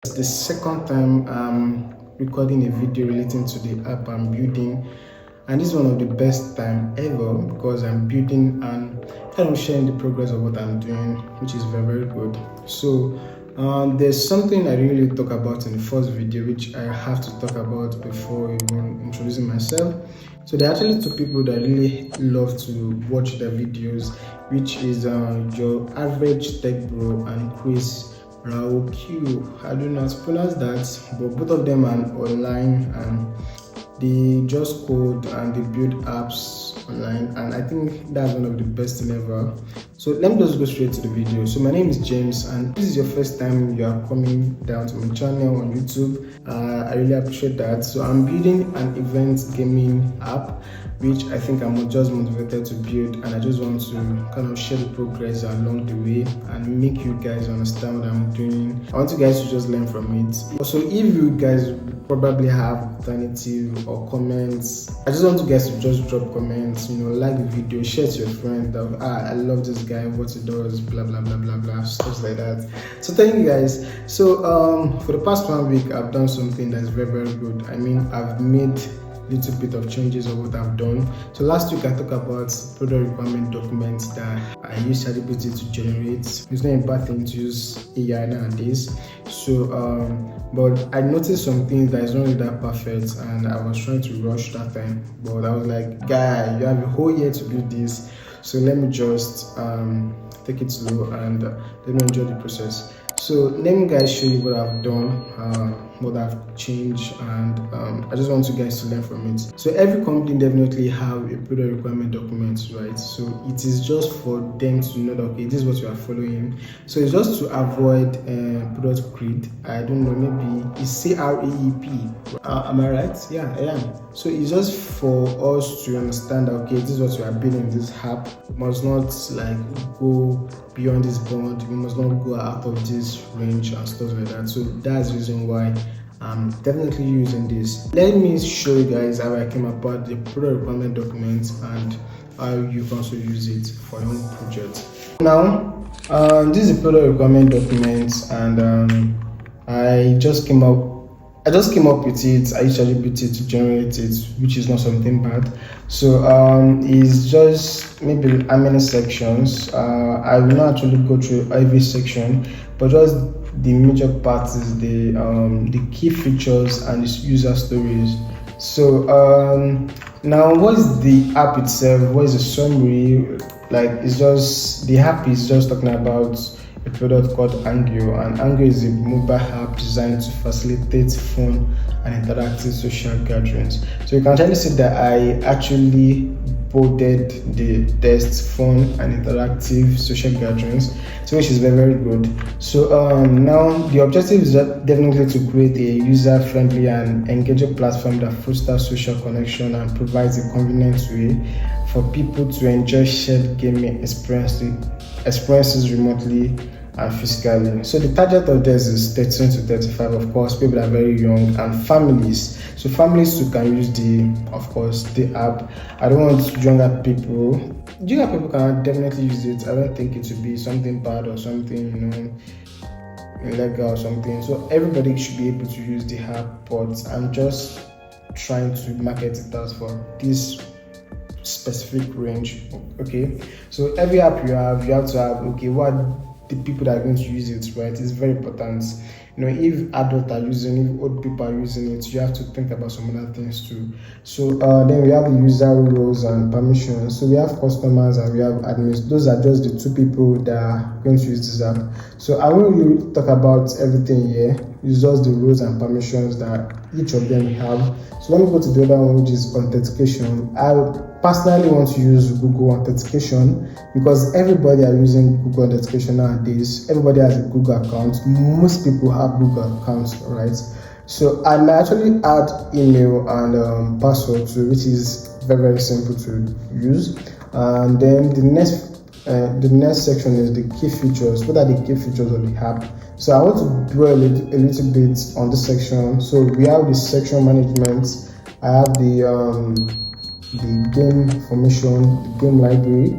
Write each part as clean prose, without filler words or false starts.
It's the second time I'm recording a video relating to the app I'm building, and this is one of the best time ever because I'm building and kind of sharing the progress of what I'm doing, which is very good. So there's something I didn't really talk about in the first video, which I have to talk about before even introducing myself. So there are actually two people that really love to watch their videos, which is your average tech bro and Chris Q. I don't know how to pronounce that, but both of them are online and they just code and they build apps online, and I think that's one of the best thing ever. So let me just go straight to the video. So my name is James, and this is your first time you are coming down to my channel on YouTube. I really appreciate that. So I'm building an event gaming app, which I think I'm just motivated to build, and I just want to kind of share the progress along the way and make you guys understand what I'm doing. I want you guys to just learn from it. Also, if you guys probably have alternative or comments, I just want you guys to just drop comments, like the video, share to your friend that I love this guy, what he does, blah blah blah blah blah, stuff like that. So thank you guys. So for the past 1 week I've done something that's very good. I mean, I've made little bit of changes of what I've done. So last week I talked about product requirement documents that I use ChatGPT to generate. It's not a bad thing to use AI nowadays. So but I noticed some things that is not really that perfect, and I was trying to rush that time, but I was like, guy, you have a whole year to build this, so let me just take it slow and let me enjoy the process. So let me guys show you what I've done, what I've changed, and I just want you guys to learn from it. So every company definitely have a product requirement document, right? So it is just for them to know that, okay, this is what you are following. So it's just to avoid product creep. I don't know, maybe it's CREEP. Am I right? Yeah, I am. So it's just for us to understand that, okay, this is what you are building this app. You must not like go beyond this bond, you must not go out of this range and stuff like that. So that's the reason why I'm definitely using this. Let me show you guys how I came about the product requirement document and how you can also use it for your own project. Now this is a product requirement document, and I just came up with it. I used ChatGPT to generate it, which is not something bad. So it's just maybe how many sections. I will not actually go through every section, but just the major parts is the key features and its user stories. So now what is the app itself? What is the summary? Like, it's just the app is just talking about a product called HANGIO, and HANGIO is a mobile app designed to facilitate fun and interactive social gatherings. So you can actually see that I actually bolded the text fun and interactive social gatherings, so which is very good. So now the objective is definitely to create a user-friendly and engaging platform that fosters social connection and provides a convenient way for people to enjoy shared gaming experiences remotely and physically. So the target of this is 13 to 35, of course. People are very young, and families. So families too can use the app. I don't want younger people. Younger people can definitely use it. I don't think it should be something bad or something, illegal or something. So everybody should be able to use the app, but I'm just trying to market it as for this specific range. Okay, so every app you have to have, okay, what the people that are going to use it, right? It's very important. If adults are using it, if old people are using it, you have to think about some other things too. So then we have the user roles and permissions. So we have customers and we have admins. Those are just the two people that are going to use this app. So I won't really talk about everything here. It's just the roles and permissions that each of them have. So let me go to the other one, which is authentication. I personally want to use Google authentication because everybody are using Google authentication nowadays. Everybody has a Google account. Most people have Google accounts, right? So I may actually add email and password too, which is very simple to use. And then the next section is the key features. What are the key features of the app? So I want to dwell a little bit on this section. So we have the section management. I have the game information, the game library,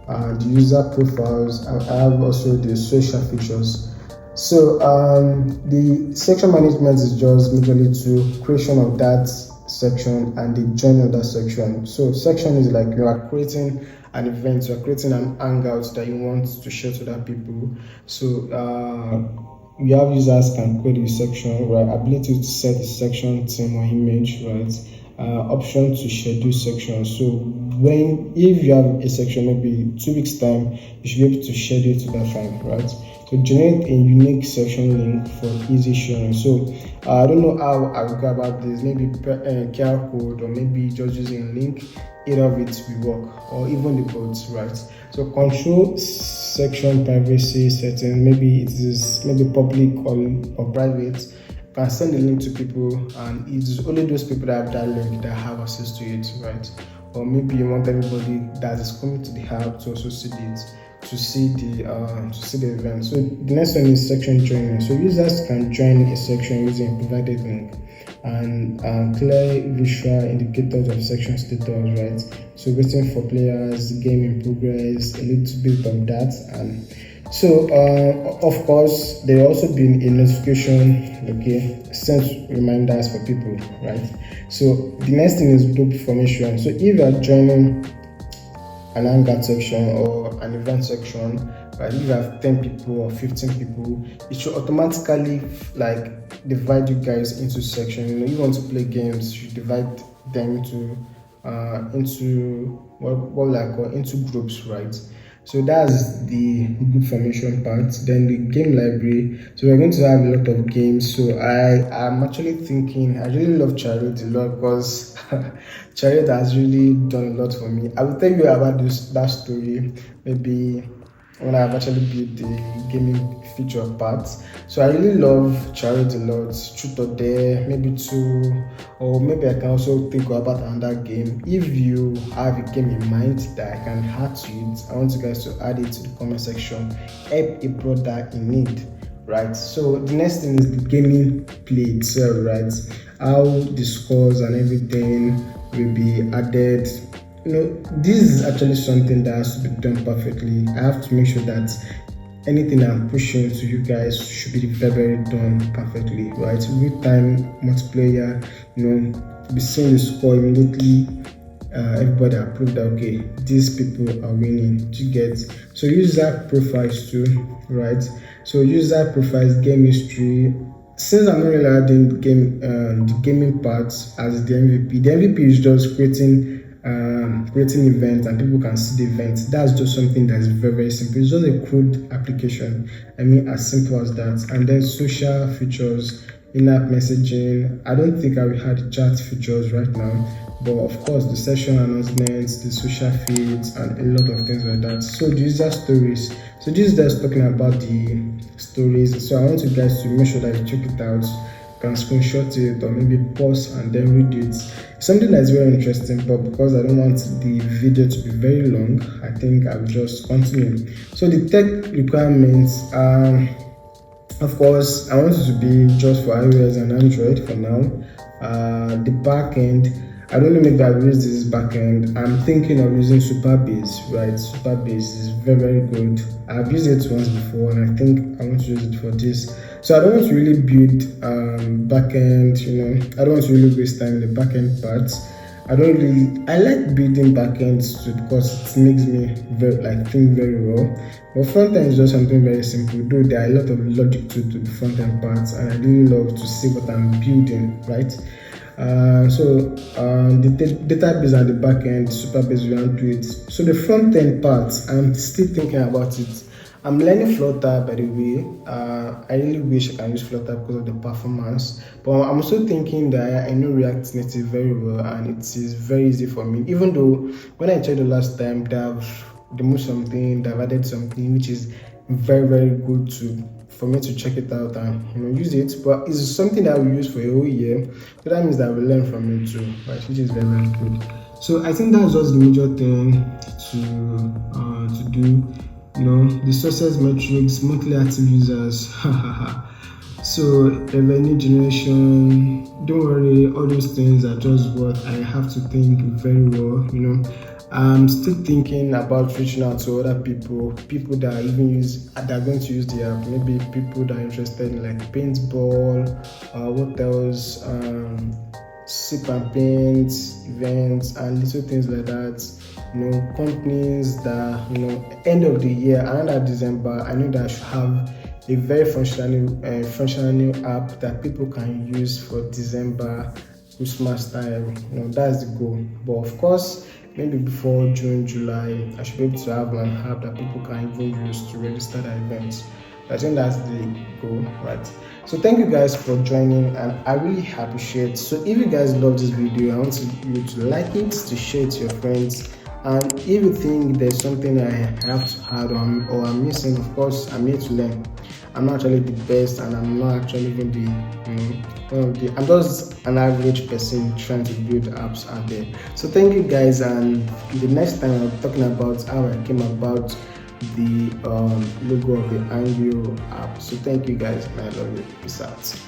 the user profiles, and I have also the social features. So the section management is just majorly to creation of that section and the join of that section. So section is like you are creating an event, you are creating an hangout that you want to share to other people. So you have users can create a section, right? Ability to set a section theme or image, right? Option to schedule sections. So when if you have a section maybe 2 weeks time, you should be able to schedule to that time, right? So generate a unique section link for easy sharing. So I don't know how I will go about this. Maybe QR code or maybe just using a link. Either of it will work, or even the both, right? So control section privacy setting. Maybe it is maybe public or private. You can send the link to people, and it's only those people that have that link that have access to it, right? Or maybe you want everybody that is coming to the app to also see it, to see the event. So the next one is section joining. So users can join a section using a provided link and clear visual indicators of section status, right? So waiting for players, game in progress, a little bit of that. And so of course there will also be a notification, okay, sent reminders for people, right? So the next thing is group formation. So if you are joining an hangout section or an event section, right, if you have 10 people or 15 people, it should automatically like divide you guys into sections. You know, you want to play games, you should divide them into what like call into groups, right? So that's the group formation part. Then the game library. So we're going to have a lot of games. So I'm actually thinking I really love Chariot a lot because Chariot has really done a lot for me. I will tell you about that story maybe when I've actually built the gaming feature part. So I really love Chariot a lot. Truth or Dare, maybe 2, or maybe I can also think about another game. If you have a game in mind that I can add to it, I want you guys to add it to the comment section. Help a brother in need, right? So the next thing is the gaming play itself, right? How the scores and everything will be added. You know, this is actually something that has to be done perfectly. I have to make sure that anything I'm pushing to you guys should be very done perfectly, right? Real time multiplayer, you know, be seeing the score immediately. Everybody approved that okay, these people are winning. To get so user profiles too, right? So user profiles, game history. Since I'm not really adding the gaming parts as the MVP, the MVP is just creating events and people can see the events. That's just something that is very, very simple. It's just a crude application. I mean, as simple as that. And then social features, in-app messaging. I don't think I will have the chat features right now, but of course the session announcements, the social feeds, and a lot of things like that. So the user stories. So this is just talking about the stories. So I want you guys to make sure that you check it out. Can screenshot it or maybe pause and then read it. It's something that's very interesting, but because I don't want the video to be very long, I think I will just continue. So the tech requirements, of course, I want it to be just for iOS and Android for now. The backend, I don't know maybe I've used this backend. I'm thinking of using Supabase, right? Supabase is very, very good. I've used it once before and I think I want to use it for this. So I don't want to really build backend, you know, I don't want to really waste time in the backend parts. I like building backends too because it makes me think very well. But front end is just something very simple, though there are a lot of logic to the front end parts, and I really love to see what I'm building, right? The database and the backend, Supabase, we don't do it. So the front end parts, I'm still thinking about it. I'm learning Flutter, by the way. I really wish I can use Flutter because of the performance, but I'm also thinking that I know React Native very well and it is very easy for me. Even though when I checked the last time, they've removed something, they've added something which is very, very good for me to check it out and use it. But it's something that we use for a whole year, so that means that we learn from it too, right? Which is very, very good. So I think that's just the major thing to do. You know, the success metrics, monthly active users, so revenue generation. Don't worry, all those things are just what I have to think very well. You know, I'm still thinking about reaching out to other people that are going to use the app. Maybe people that are interested in like paintball, what else, sip and paint events and little things like that. Companies that end of the year, around December, I know that I should have a very functional app that people can use for December, Christmas time. That's the goal. But of course, maybe before June, July, I should be able to have an app that people can even use to register their events. I think that's the goal, right? So thank you guys for joining, and I really appreciate. So if you guys love this video, I want you to like it, to share it to your friends, and if you think there's something I have to add or I'm missing, of course, I'm here to learn. I'm not actually the best, and I'm not actually even I'm just an average person trying to build apps out there. So thank you guys, and the next time I'll be talking about how I came about the logo of the HANGIO app. So thank you guys, and I love you. Peace out.